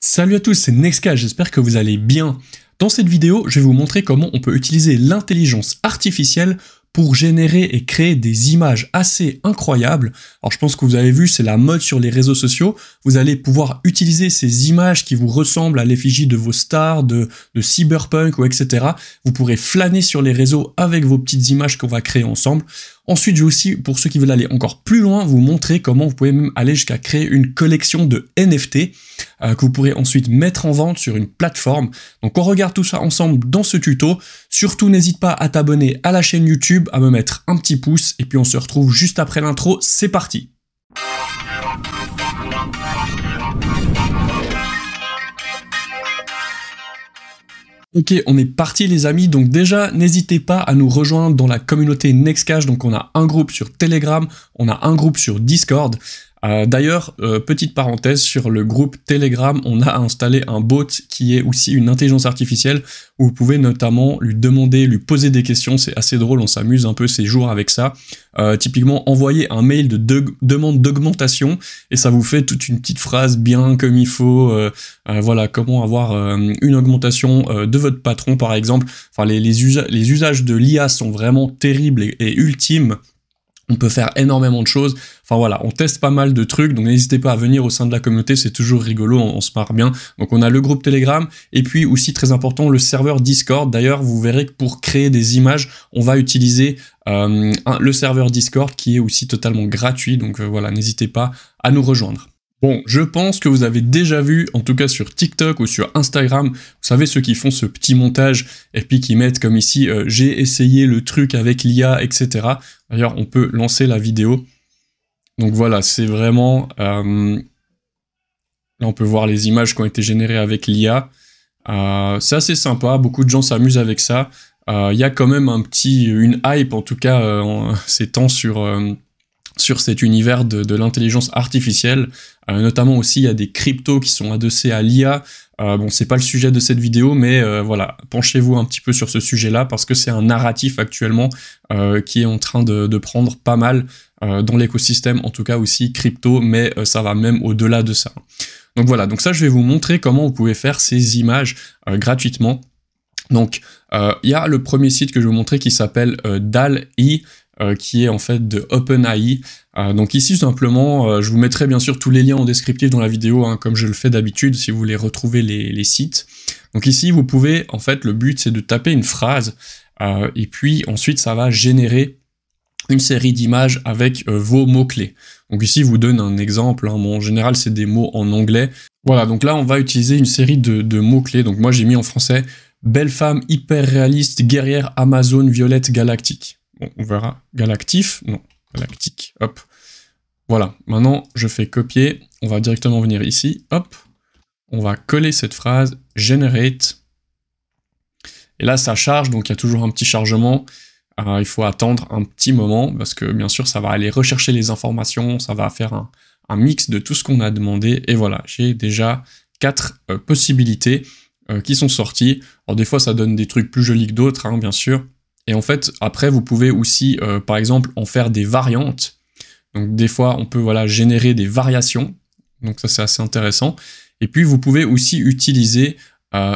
Salut à tous, c'est Nexka, j'espère que vous allez bien. Dans cette vidéo, je vais vous montrer comment on peut utiliser l'intelligence artificielle pour générer et créer des images assez incroyables. Alors je pense que vous avez vu, c'est la mode sur les réseaux sociaux. Vous allez pouvoir utiliser ces images qui vous ressemblent à l'effigie de vos stars, de cyberpunk ou etc. Vous pourrez flâner sur les réseaux avec vos petites images qu'on va créer ensemble. Ensuite, je vais aussi, pour ceux qui veulent aller encore plus loin, vous montrer comment vous pouvez même aller jusqu'à créer une collection de NFT que vous pourrez ensuite mettre en vente sur une plateforme. Donc on regarde tout ça ensemble dans ce tuto. Surtout, n'hésite pas à t'abonner à la chaîne YouTube, à me mettre un petit pouce, et puis on se retrouve juste après l'intro. C'est parti! Ok, on est parti les amis, donc déjà n'hésitez pas à nous rejoindre dans la communauté Nexcash. Donc on a un groupe sur Telegram, on a un groupe sur Discord. D'ailleurs, petite parenthèse, sur le groupe Telegram, on a installé un bot qui est aussi une intelligence artificielle où vous pouvez notamment lui demander, lui poser des questions. C'est assez drôle, on s'amuse un peu ces jours avec ça. Typiquement, envoyer un mail de demande d'augmentation et ça vous fait toute une petite phrase bien comme il faut. Voilà, comment avoir une augmentation de votre patron par exemple. Enfin, les usages de l'IA sont vraiment terribles et ultimes. On peut faire énormément de choses. Enfin voilà, on teste pas mal de trucs, donc n'hésitez pas à venir au sein de la communauté, c'est toujours rigolo, on se marre bien. Donc on a le groupe Telegram, et puis aussi très important, le serveur Discord. D'ailleurs, vous verrez que pour créer des images, on va utiliser le serveur Discord qui est aussi totalement gratuit. Donc voilà, n'hésitez pas à nous rejoindre. Bon, je pense que vous avez déjà vu, en tout cas sur TikTok ou sur Instagram, vous savez ceux qui font ce petit montage et puis qui mettent comme ici « j'ai essayé le truc avec l'IA », etc. D'ailleurs, on peut lancer la vidéo. Donc voilà, c'est vraiment... là, on peut voir les images qui ont été générées avec l'IA. C'est assez sympa, beaucoup de gens s'amusent avec ça. Il y a quand même une hype, en tout cas, ces temps sur cet univers de l'intelligence artificielle. Notamment aussi, il y a des cryptos qui sont adossés à l'IA. Bon, c'est pas le sujet de cette vidéo, mais voilà, penchez-vous un petit peu sur ce sujet-là, parce que c'est un narratif actuellement qui est en train de prendre pas mal dans l'écosystème, en tout cas aussi crypto, mais ça va même au-delà de ça. Donc voilà, donc ça, je vais vous montrer comment vous pouvez faire ces images gratuitement. Donc, il y a le premier site que je vais vous montrer qui s'appelle DALL-E, qui est en fait de OpenAI. Donc ici, tout simplement, je vous mettrai bien sûr tous les liens en descriptif dans la vidéo, hein, comme je le fais d'habitude, si vous voulez retrouver les sites. Donc ici, vous pouvez, en fait, le but, c'est de taper une phrase, et puis ensuite, ça va générer une série d'images avec vos mots-clés. Donc ici, je vous donne un exemple, hein. Bon, en général, c'est des mots en anglais. Voilà, donc là, on va utiliser une série de mots-clés. Donc moi, j'ai mis en français « Belle femme hyper réaliste, guerrière Amazon violette galactique ». Bon, on verra. Galactif? Non, galactique. Hop. Voilà. Maintenant, je fais copier. On va directement venir ici. Hop. On va coller cette phrase. Generate. Et là, ça charge. Donc, il y a toujours un petit chargement. Il faut attendre un petit moment parce que, bien sûr, ça va aller rechercher les informations. Ça va faire un mix de tout ce qu'on a demandé. Et voilà. J'ai déjà 4 possibilités qui sont sorties. Alors, des fois, ça donne des trucs plus jolis que d'autres, hein, bien sûr. Et en fait, après, vous pouvez aussi, par exemple, en faire des variantes. Donc, des fois, on peut voilà, générer des variations. Donc, ça, c'est assez intéressant. Et puis, vous pouvez aussi utiliser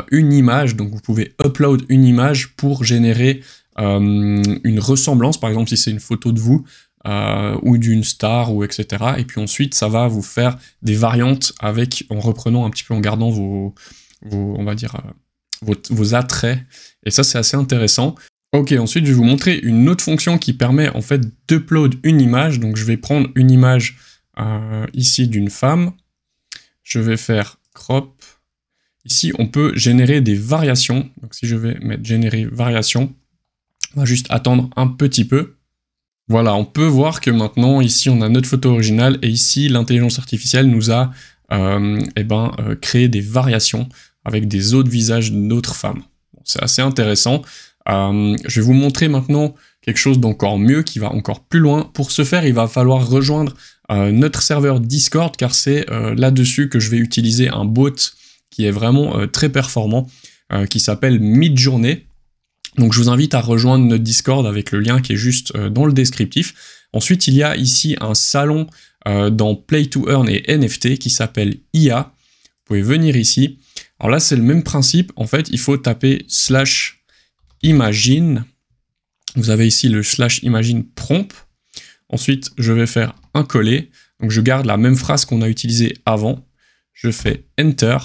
une image. Donc, vous pouvez upload une image pour générer une ressemblance. Par exemple, si c'est une photo de vous ou d'une star, ou etc. Et puis ensuite, ça va vous faire des variantes en reprenant un petit peu, en gardant on va dire, vos attraits. Et ça, c'est assez intéressant. Ok, ensuite je vais vous montrer une autre fonction qui permet en fait d'upload une image. Donc je vais prendre une image ici d'une femme. Je vais faire crop. Ici on peut générer des variations. Donc si je vais mettre générer variation, on va juste attendre un petit peu. Voilà, on peut voir que maintenant ici on a notre photo originale et ici l'intelligence artificielle nous a créé des variations avec des autres visages d'autres femmes. Bon, c'est assez intéressant. Je vais vous montrer maintenant quelque chose d'encore mieux, qui va encore plus loin. Pour ce faire, il va falloir rejoindre notre serveur Discord, car c'est là-dessus que je vais utiliser un bot qui est vraiment très performant, qui s'appelle Midjourney. Donc je vous invite à rejoindre notre Discord avec le lien qui est juste dans le descriptif. Ensuite, il y a ici un salon dans Play to Earn et NFT qui s'appelle IA. pouvez venir ici. Alors là, c'est le même principe. En fait, il faut taper /imagine. Vous avez ici le /imagine prompt. Ensuite, je vais faire un coller. Donc, je garde la même phrase qu'on a utilisée avant. Je fais Enter.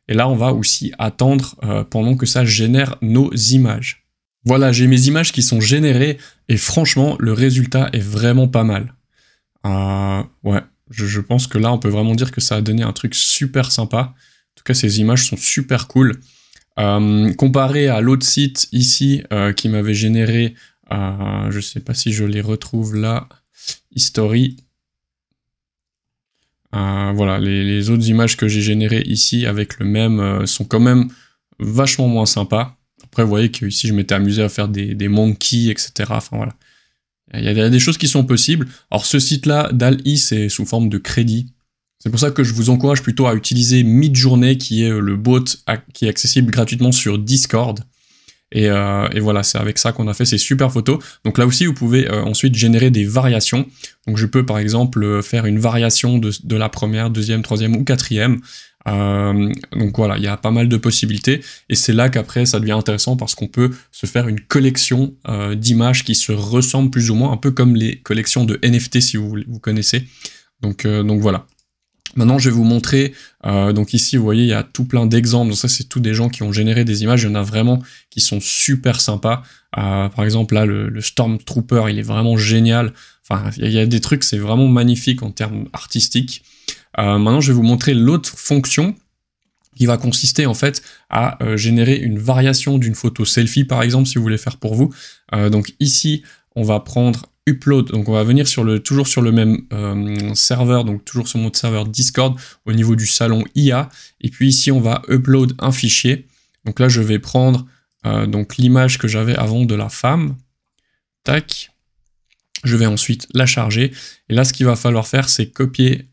Et là, on va aussi attendre pendant que ça génère nos images. Voilà, j'ai mes images qui sont générées. Et franchement, le résultat est vraiment pas mal. Ouais, je pense que là, on peut vraiment dire que ça a donné un truc super sympa. En tout cas, ces images sont super cool. Comparé à l'autre site ici qui m'avait généré, je sais pas si je les retrouve là, History. Voilà, les autres images que j'ai générées ici avec le même sont quand même vachement moins sympas. Après, vous voyez que ici je m'étais amusé à faire des monkeys, etc. Enfin voilà. Il y a des choses qui sont possibles. Alors ce site-là, DALL-E, c'est sous forme de crédit. C'est pour ça que je vous encourage plutôt à utiliser Midjourney, qui est le bot qui est accessible gratuitement sur Discord. Et voilà, c'est avec ça qu'on a fait ces super photos. Donc là aussi, vous pouvez ensuite générer des variations. Donc je peux par exemple faire une variation de la première, deuxième, troisième ou quatrième. Donc voilà, il y a pas mal de possibilités. Et c'est là qu'après, ça devient intéressant parce qu'on peut se faire une collection d'images qui se ressemblent plus ou moins, un peu comme les collections de NFT si vous connaissez. Donc voilà. Maintenant, je vais vous montrer, donc ici, vous voyez, il y a tout plein d'exemples. Donc ça, c'est tous des gens qui ont généré des images. Il y en a vraiment qui sont super sympas. Par exemple, là, le Stormtrooper, il est vraiment génial. Enfin, il y a des trucs, c'est vraiment magnifique en termes artistiques. Maintenant, je vais vous montrer l'autre fonction qui va consister, en fait, à générer une variation d'une photo selfie, par exemple, si vous voulez faire pour vous. Donc ici, on va prendre Upload, donc on va venir toujours sur le même serveur, donc toujours sur mon serveur Discord, au niveau du salon IA, et puis ici on va upload un fichier. Donc là je vais prendre donc l'image que j'avais avant de la femme, tac, je vais ensuite la charger, et là ce qu'il va falloir faire c'est copier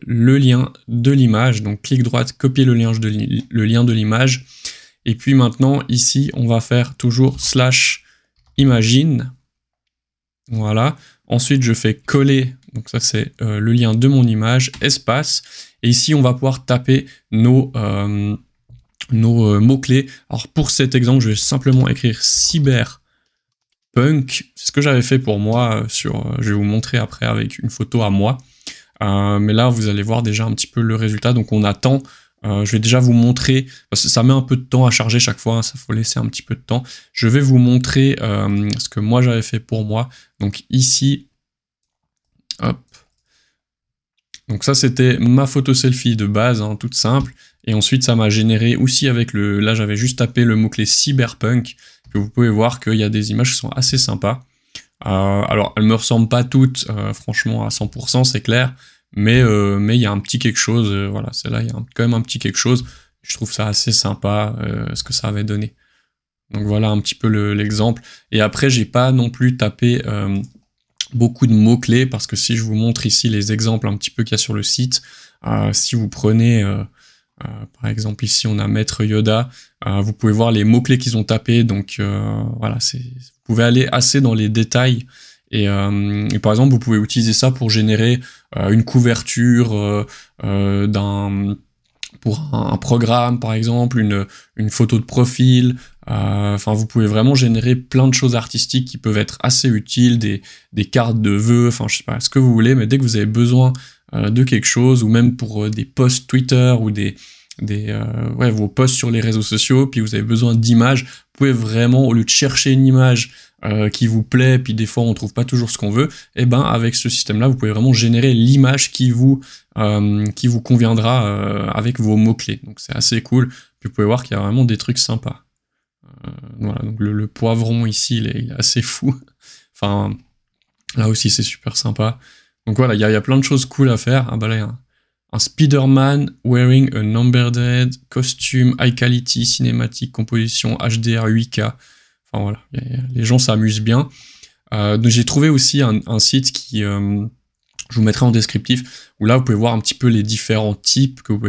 le lien de l'image, donc clic droite, copier le lien de l'image, et puis maintenant ici on va faire toujours /imagine. Voilà, ensuite je fais coller, donc ça c'est le lien de mon image, espace, et ici on va pouvoir taper nos mots-clés. Alors pour cet exemple, je vais simplement écrire cyberpunk, c'est ce que j'avais fait pour moi, je vais vous montrer après avec une photo à moi, mais là vous allez voir déjà un petit peu le résultat, donc on attend. Je vais déjà vous montrer, parce que ça met un peu de temps à charger chaque fois, hein, ça faut laisser un petit peu de temps. Je vais vous montrer ce que moi j'avais fait pour moi. Donc ici, hop. Donc ça c'était ma photo selfie de base, hein, toute simple. Et ensuite ça m'a généré aussi avec là j'avais juste tapé le mot-clé cyberpunk. Que vous pouvez voir qu'il y a des images qui sont assez sympas. Alors elles me ressemblent pas toutes, franchement à 100%, c'est clair. Mais il y a un petit quelque chose, voilà, celle-là, il y a quand même un petit quelque chose. Je trouve ça assez sympa, ce que ça avait donné. Donc voilà un petit peu l'exemple. Et après, j'ai pas non plus tapé beaucoup de mots-clés, parce que si je vous montre ici les exemples un petit peu qu'il y a sur le site, si vous prenez, par exemple ici on a Maître Yoda, vous pouvez voir les mots-clés qu'ils ont tapés, donc voilà, vous pouvez aller assez dans les détails. Et par exemple, vous pouvez utiliser ça pour générer une couverture pour un programme, par exemple, une photo de profil. Enfin, vous pouvez vraiment générer plein de choses artistiques qui peuvent être assez utiles, des cartes de vœux, enfin, je sais pas, ce que vous voulez, mais dès que vous avez besoin de quelque chose, ou même pour des posts Twitter ou vos posts sur les réseaux sociaux, puis vous avez besoin d'images, vous pouvez vraiment, au lieu de chercher une image qui vous plaît, puis des fois on trouve pas toujours ce qu'on veut, et ben avec ce système-là, vous pouvez vraiment générer l'image qui vous conviendra avec vos mots-clés. Donc c'est assez cool. Puis vous pouvez voir qu'il y a vraiment des trucs sympas. Voilà, donc le poivron ici, il est assez fou. Enfin, là aussi c'est super sympa. Donc voilà, il y a plein de choses cool à faire. Ah bah là, il y a un Spider-Man wearing a numbered head, costume, high quality, cinématique, composition, HDR 8K. Enfin voilà, les gens s'amusent bien. Donc j'ai trouvé aussi un site qui, je vous mettrai en descriptif, où là vous pouvez voir un petit peu les différents types que vous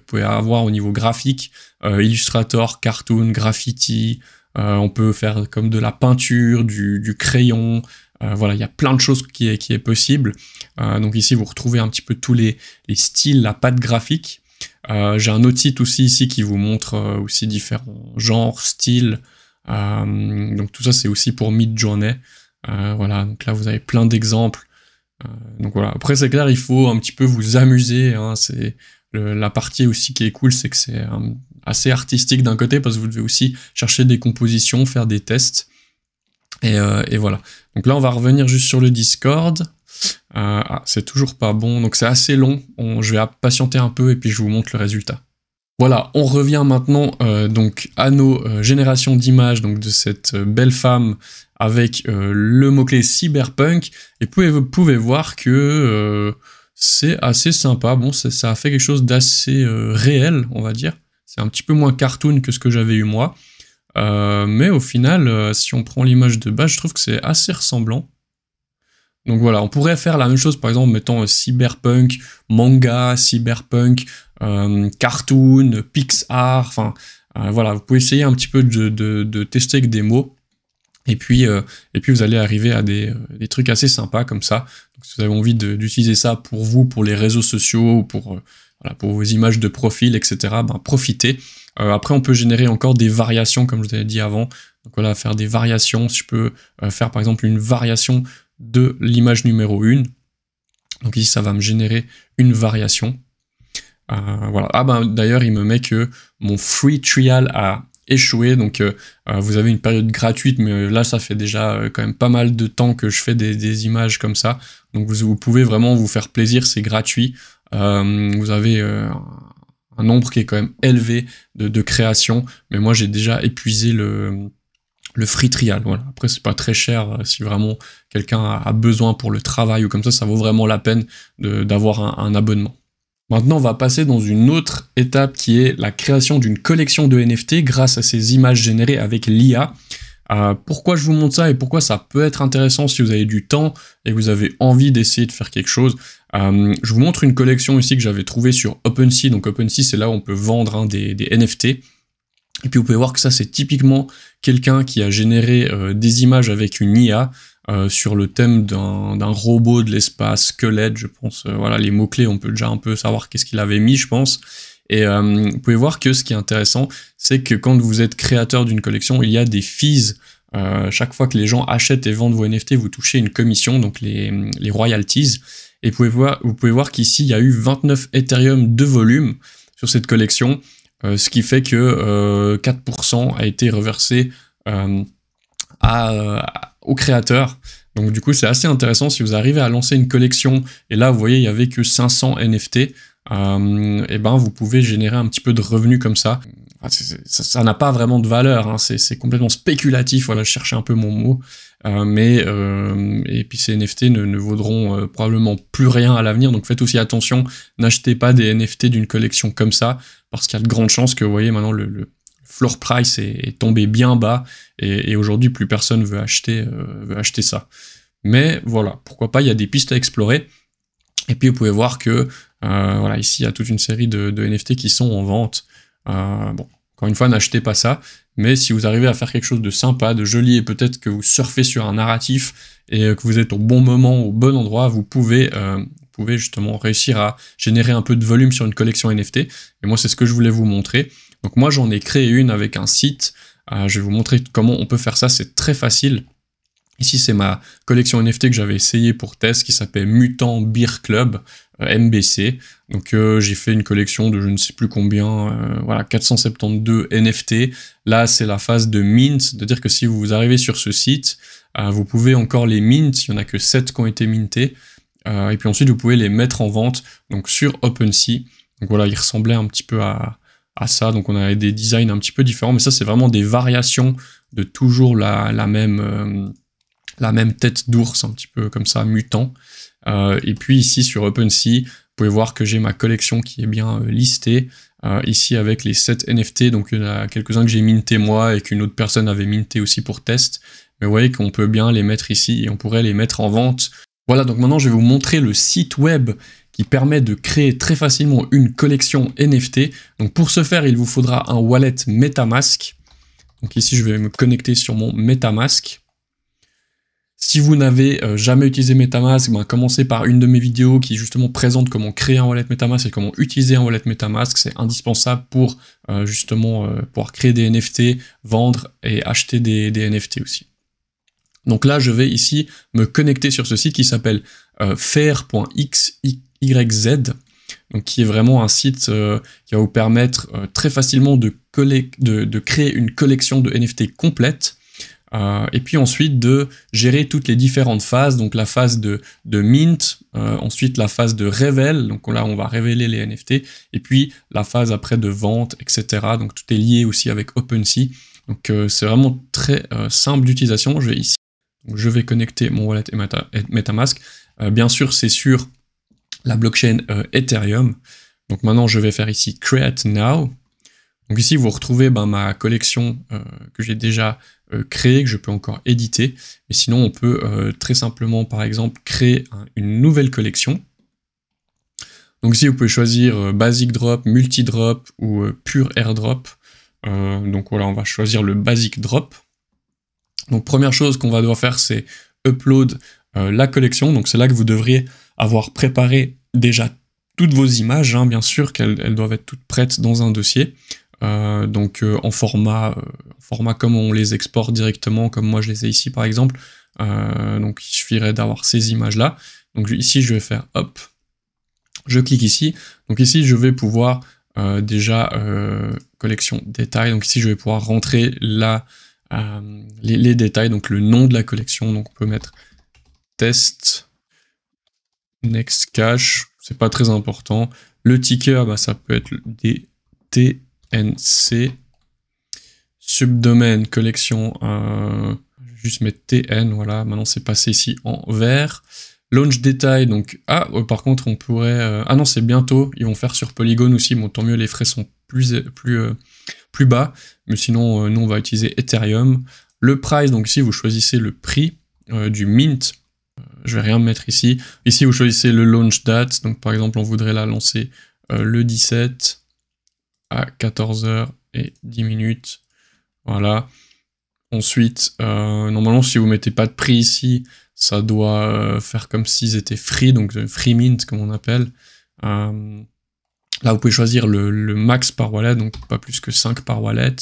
pouvez avoir au niveau graphique, Illustrator, Cartoon, Graffiti, on peut faire comme de la peinture, du crayon, voilà, il y a plein de choses qui est possible. Donc ici vous retrouvez un petit peu tous les styles, la patte graphique. J'ai un autre site aussi ici qui vous montre aussi différents genres, styles. Donc tout ça c'est aussi pour Midjourney. Voilà, donc là vous avez plein d'exemples. Donc voilà, après c'est clair, il faut un petit peu vous amuser, hein. C'est la partie aussi qui est cool, c'est que c'est assez artistique d'un côté, parce que vous devez aussi chercher des compositions, faire des tests, et voilà. Donc là on va revenir juste sur le Discord. C'est toujours pas bon, donc c'est assez long, je vais patienter un peu et puis je vous montre le résultat. Voilà, on revient maintenant donc à nos générations d'images donc de cette belle femme avec le mot-clé cyberpunk, et vous pouvez voir que c'est assez sympa. Bon, ça a fait quelque chose d'assez réel, on va dire. C'est un petit peu moins cartoon que ce que j'avais eu moi, mais au final, si on prend l'image de base, je trouve que c'est assez ressemblant. Donc voilà, on pourrait faire la même chose, par exemple, mettant cyberpunk, manga, cyberpunk, cartoon, Pixar, enfin, voilà, vous pouvez essayer un petit peu de tester avec des mots, et puis vous allez arriver à des trucs assez sympas comme ça. Donc, si vous avez envie d'utiliser ça pour vous, pour les réseaux sociaux, ou pour vos images de profil, etc., ben, profitez. Après, on peut générer encore des variations, comme je vous avais dit avant. Donc voilà, faire des variations. Si je peux faire par exemple une variation de l'image numéro 1. Donc ici, ça va me générer une variation. Voilà. Ah ben d'ailleurs, il me met que mon free trial a échoué. Donc vous avez une période gratuite, mais là, ça fait déjà quand même pas mal de temps que je fais des images comme ça. Donc vous pouvez vraiment vous faire plaisir, c'est gratuit. Vous avez un nombre qui est quand même élevé de créations, mais moi j'ai déjà épuisé le free trial. Voilà. Après c'est pas très cher, si vraiment quelqu'un a besoin pour le travail ou comme ça vaut vraiment la peine d'avoir un abonnement. Maintenant on va passer dans une autre étape qui est la création d'une collection de NFT grâce à ces images générées avec l'IA. Pourquoi je vous montre ça et pourquoi ça peut être intéressant si vous avez du temps et que vous avez envie d'essayer de faire quelque chose. Je vous montre une collection ici que j'avais trouvée sur OpenSea. Donc OpenSea, c'est là où on peut vendre des NFT. Et puis vous pouvez voir que ça, c'est typiquement quelqu'un qui a généré des images avec une IA sur le thème d'un robot de l'espace, squelette, je pense. Voilà, les mots-clés, on peut déjà un peu savoir qu'est-ce qu'il avait mis, je pense. Et vous pouvez voir que ce qui est intéressant, c'est que quand vous êtes créateur d'une collection, il y a des fees. Chaque fois que les gens achètent et vendent vos NFT, vous touchez une commission, donc les royalties. Et vous pouvez voir qu'ici, il y a eu 29 Ethereum de volume sur cette collection, ce qui fait que 4% a été reversé au créateur. Donc du coup, c'est assez intéressant si vous arrivez à lancer une collection, et là, vous voyez, il n'y avait que 500 NFT, et ben vous pouvez générer un petit peu de revenus comme ça. Enfin, ça n'a pas vraiment de valeur, hein, c'est complètement spéculatif, voilà, je cherchais un peu mon mot, et puis ces NFT ne vaudront probablement plus rien à l'avenir, donc faites aussi attention, n'achetez pas des NFT d'une collection comme ça, parce qu'il y a de grandes chances que, vous voyez, maintenant le floor price est tombé bien bas, et aujourd'hui plus personne veut acheter ça. Mais voilà, pourquoi pas, il y a des pistes à explorer. Et puis vous pouvez voir que voilà, ici il y a toute une série de NFT qui sont en vente. Bon, encore une fois, n'achetez pas ça, mais si vous arrivez à faire quelque chose de sympa, de joli, et peut-être que vous surfez sur un narratif et que vous êtes au bon moment, au bon endroit, vous pouvez justement réussir à générer un peu de volume sur une collection NFT. Et moi, c'est ce que je voulais vous montrer. Donc moi, j'en ai créé une avec un site. Je vais vous montrer comment on peut faire ça, c'est très facile. Ici, c'est ma collection NFT que j'avais essayé pour test, qui s'appelle Mutant Beer Club, MBC. Donc j'ai fait une collection de je ne sais plus combien, voilà, 472 NFT. Là, c'est la phase de mint, c'est-à-dire que si vous arrivez sur ce site, vous pouvez encore les mint, il n'y en a que 7 qui ont été mintés. Et puis ensuite, vous pouvez les mettre en vente donc sur OpenSea. Donc voilà, il ressemblait un petit peu à ça. Donc on avait des designs un petit peu différents, mais ça, c'est vraiment des variations de toujours la même tête d'ours, un petit peu comme ça, mutant. Et puis ici sur OpenSea, vous pouvez voir que j'ai ma collection qui est bien listée, ici avec les 7 NFT, donc il y en a quelques-uns que j'ai minté moi et qu'une autre personne avait minté aussi pour test. Mais vous voyez qu'on peut bien les mettre ici et on pourrait les mettre en vente. Voilà, donc maintenant je vais vous montrer le site web qui permet de créer très facilement une collection NFT. Donc pour ce faire, il vous faudra un wallet MetaMask. Donc ici je vais me connecter sur mon MetaMask. Si vous n'avez jamais utilisé MetaMask, ben, commencez par une de mes vidéos qui justement présente comment créer un wallet MetaMask et comment utiliser un wallet MetaMask. C'est indispensable pour justement pouvoir créer des NFT, vendre et acheter des NFT aussi. Donc là, je vais ici me connecter sur ce site qui s'appelle fair.xyz, donc qui est vraiment un site qui va vous permettre très facilement de créer une collection de NFT complète. Et puis ensuite de gérer toutes les différentes phases, donc la phase de mint, ensuite la phase de révèle, donc là on va révéler les NFT, et puis la phase après de vente, etc. Donc tout est lié aussi avec OpenSea, donc c'est vraiment très simple d'utilisation. Je vais connecter mon wallet et MetaMask, bien sûr c'est sur la blockchain Ethereum, donc maintenant je vais faire ici Create Now. Donc ici, vous retrouvez ma collection que j'ai déjà créée, que je peux encore éditer. Mais sinon, on peut très simplement, par exemple, créer une nouvelle collection. Donc ici, vous pouvez choisir Basic Drop, Multi Drop ou Pure Airdrop. Donc voilà, on va choisir le Basic Drop. Donc première chose qu'on va devoir faire, c'est upload la collection. Donc c'est là que vous devriez avoir préparé déjà toutes vos images, hein, bien sûr qu'elles doivent être toutes prêtes dans un dossier. En format comme on les exporte directement, comme moi je les ai ici par exemple. Donc il suffirait d'avoir ces images là. Donc ici je vais faire hop, je clique ici. Donc ici je vais pouvoir déjà collection détails. Donc ici je vais pouvoir rentrer les détails, donc le nom de la collection. Donc on peut mettre test next cache, c'est pas très important. Le ticker, ça peut être des TNC, subdomaine collection, juste mettre TN, voilà, maintenant c'est passé ici en vert. Launch détail, donc, par contre on pourrait, ah non c'est bientôt, ils vont faire sur Polygon aussi, bon tant mieux les frais sont plus bas, mais sinon nous on va utiliser Ethereum. Le price, donc ici vous choisissez le prix du mint, je vais rien mettre ici. Ici vous choisissez le launch date, donc par exemple on voudrait la lancer le 17 à 14h10, voilà. Ensuite, normalement si vous mettez pas de prix ici, ça doit faire comme s'ils étaient free, donc free mint comme on appelle. Là vous pouvez choisir le max par wallet, donc pas plus que 5 par wallet.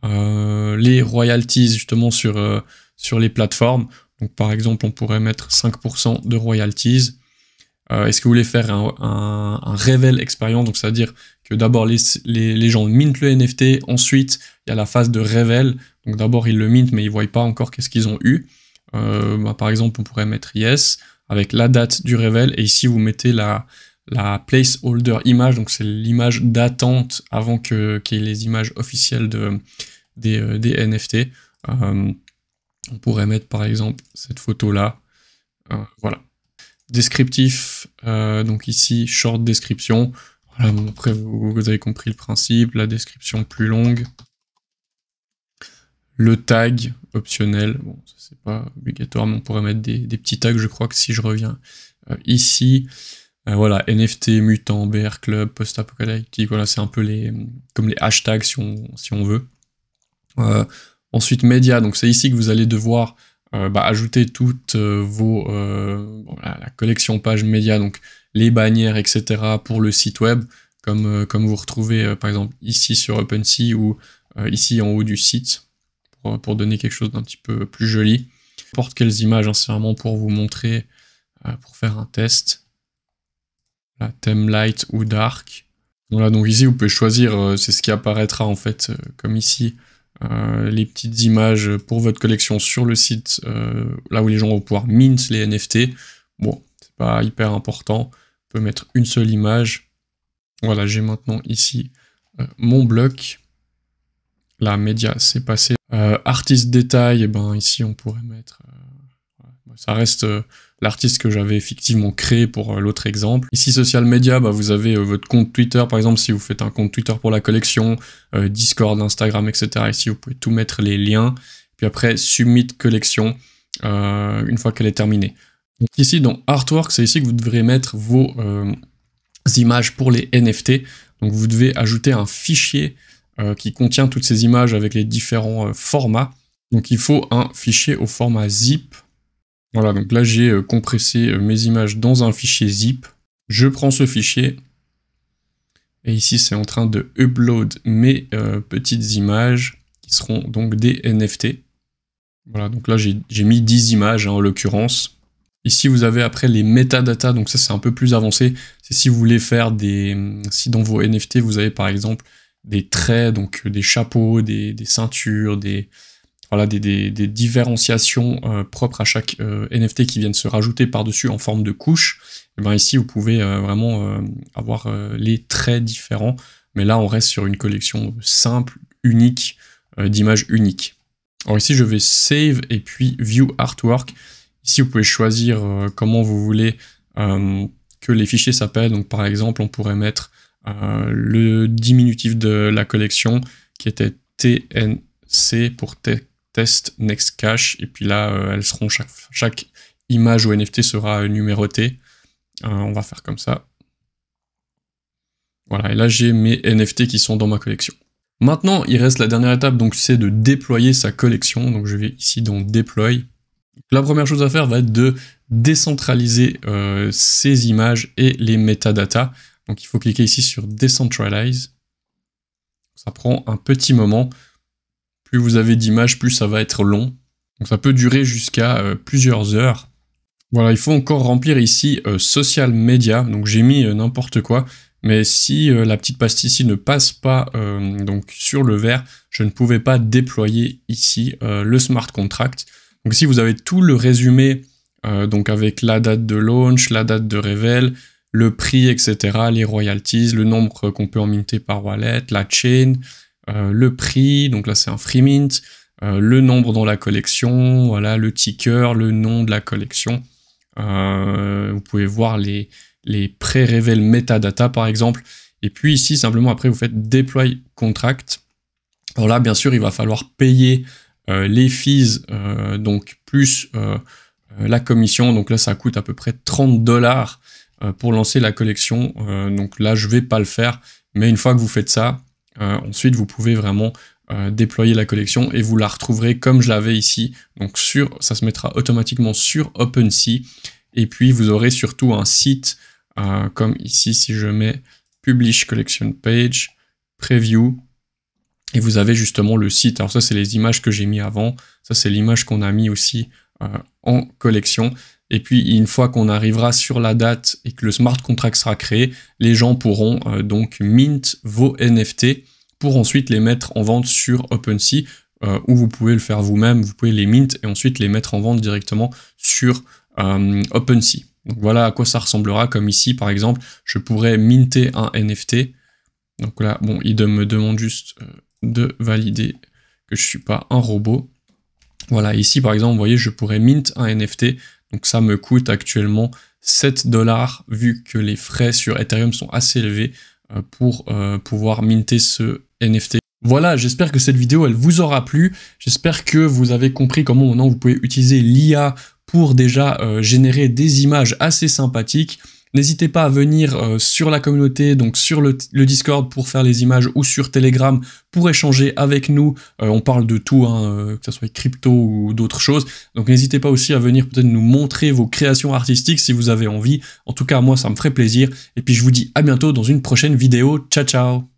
Les royalties justement sur les plateformes, donc par exemple on pourrait mettre 5% de royalties. Est-ce que vous voulez faire un reveal expérience, donc c'est-à-dire que d'abord les gens mintent le NFT, ensuite il y a la phase de reveal, donc d'abord ils le mintent mais ils ne voient pas encore qu'est-ce qu'ils ont eu. Par exemple on pourrait mettre yes avec la date du reveal, et ici vous mettez la placeholder image, donc c'est l'image d'attente avant qu'il y ait les images officielles des NFT. On pourrait mettre par exemple cette photo là, voilà. Descriptif, donc ici short description, voilà, après vous avez compris le principe, la description plus longue, le tag optionnel, bon ça c'est pas obligatoire mais on pourrait mettre des petits tags, je crois que si je reviens ici, voilà, NFT, mutant, BR Club, post-apocalyptique, voilà c'est un peu comme les hashtags si on veut. Ensuite média, donc c'est ici que vous allez devoir ajouter toutes la collection page média, donc les bannières, etc. pour le site web, comme vous retrouvez par exemple ici sur OpenSea ou ici en haut du site, pour donner quelque chose d'un petit peu plus joli. N'importe quelles images, hein, c'est vraiment pour vous montrer, pour faire un test. La thème light ou dark. Voilà, donc ici vous pouvez choisir, c'est ce qui apparaîtra en fait, comme ici, les petites images pour votre collection sur le site, là où les gens vont pouvoir mint les NFT. Bon, c'est pas hyper important, on peut mettre une seule image. Voilà, j'ai maintenant ici mon bloc. La média, c'est passé. Artiste détail, et ici on pourrait mettre... ça reste l'artiste que j'avais effectivement créé pour l'autre exemple. Ici, social media, vous avez votre compte Twitter, par exemple, si vous faites un compte Twitter pour la collection, Discord, Instagram, etc. Ici, vous pouvez tout mettre les liens. Puis après, submit collection, une fois qu'elle est terminée. Donc ici, dans Artwork, c'est ici que vous devrez mettre vos images pour les NFT. Donc vous devez ajouter un fichier qui contient toutes ces images avec les différents formats. Donc il faut un fichier au format zip. Voilà, donc là j'ai compressé mes images dans un fichier zip. Je prends ce fichier. Et ici c'est en train de upload mes petites images qui seront donc des NFT. Voilà, donc là j'ai mis 10 images en l'occurrence. Ici vous avez après les metadata, donc ça c'est un peu plus avancé. C'est si vous voulez faire si dans vos NFT vous avez par exemple des traits, donc des chapeaux, des ceintures, des différenciations propres à chaque NFT qui viennent se rajouter par-dessus en forme de couche. Et bien ici vous pouvez vraiment avoir les traits différents, mais là on reste sur une collection simple, unique, d'images uniques. Alors ici je vais Save et puis View Artwork. Ici vous pouvez choisir comment vous voulez que les fichiers s'appellent. Donc par exemple on pourrait mettre le diminutif de la collection qui était TNC pour Test Next Cache, et puis là elles seront chaque image ou NFT sera numérotée. On va faire comme ça. Voilà, et là j'ai mes NFT qui sont dans ma collection. Maintenant, il reste la dernière étape, donc c'est de déployer sa collection. Donc je vais ici dans Deploy. La première chose à faire va être de décentraliser ces images et les metadata. Donc il faut cliquer ici sur Decentralize. Ça prend un petit moment. Plus vous avez d'images, plus ça va être long. Donc ça peut durer jusqu'à plusieurs heures. Voilà, il faut encore remplir ici Social Media. Donc j'ai mis n'importe quoi. Mais si la petite pastille ici ne passe pas donc sur le vert, je ne pouvais pas déployer ici le smart contract. Donc ici vous avez tout le résumé, donc avec la date de launch, la date de révèle, le prix, etc., les royalties, le nombre qu'on peut en minter par wallet, la chain, le prix, donc là c'est un free mint, le nombre dans la collection, voilà, le ticker, le nom de la collection. Vous pouvez voir les pré-révèle metadata par exemple, et puis ici simplement après vous faites deploy contract. Alors là bien sûr il va falloir payer les fees, donc plus la commission, donc là ça coûte à peu près 30 $ pour lancer la collection, donc là je vais pas le faire, mais une fois que vous faites ça, ensuite vous pouvez vraiment déployer la collection et vous la retrouverez comme je l'avais ici, donc ça se mettra automatiquement sur OpenSea, et puis vous aurez surtout un site comme ici si je mets Publish Collection Page, Preview, et vous avez justement le site. Alors ça c'est les images que j'ai mis avant, ça c'est l'image qu'on a mis aussi en collection, et puis une fois qu'on arrivera sur la date et que le smart contract sera créé, les gens pourront donc mint vos NFT pour ensuite les mettre en vente sur OpenSea, ou vous pouvez le faire vous-même, vous pouvez les mint et ensuite les mettre en vente directement sur OpenSea. Donc voilà à quoi ça ressemblera, comme ici par exemple, je pourrais minter un NFT. Donc là, bon, il me demande juste de valider que je suis pas un robot. Voilà, ici par exemple, vous voyez, je pourrais mint un NFT. Donc ça me coûte actuellement 7 $, vu que les frais sur Ethereum sont assez élevés pour pouvoir minter ce NFT. Voilà, j'espère que cette vidéo, elle vous aura plu. J'espère que vous avez compris comment maintenant vous pouvez utiliser l'IA pour déjà générer des images assez sympathiques. N'hésitez pas à venir sur la communauté, donc sur le Discord pour faire les images, ou sur Telegram pour échanger avec nous. On parle de tout, hein, que ce soit crypto ou d'autres choses. Donc n'hésitez pas aussi à venir peut-être nous montrer vos créations artistiques si vous avez envie. En tout cas, moi, ça me ferait plaisir. Et puis je vous dis à bientôt dans une prochaine vidéo. Ciao, ciao!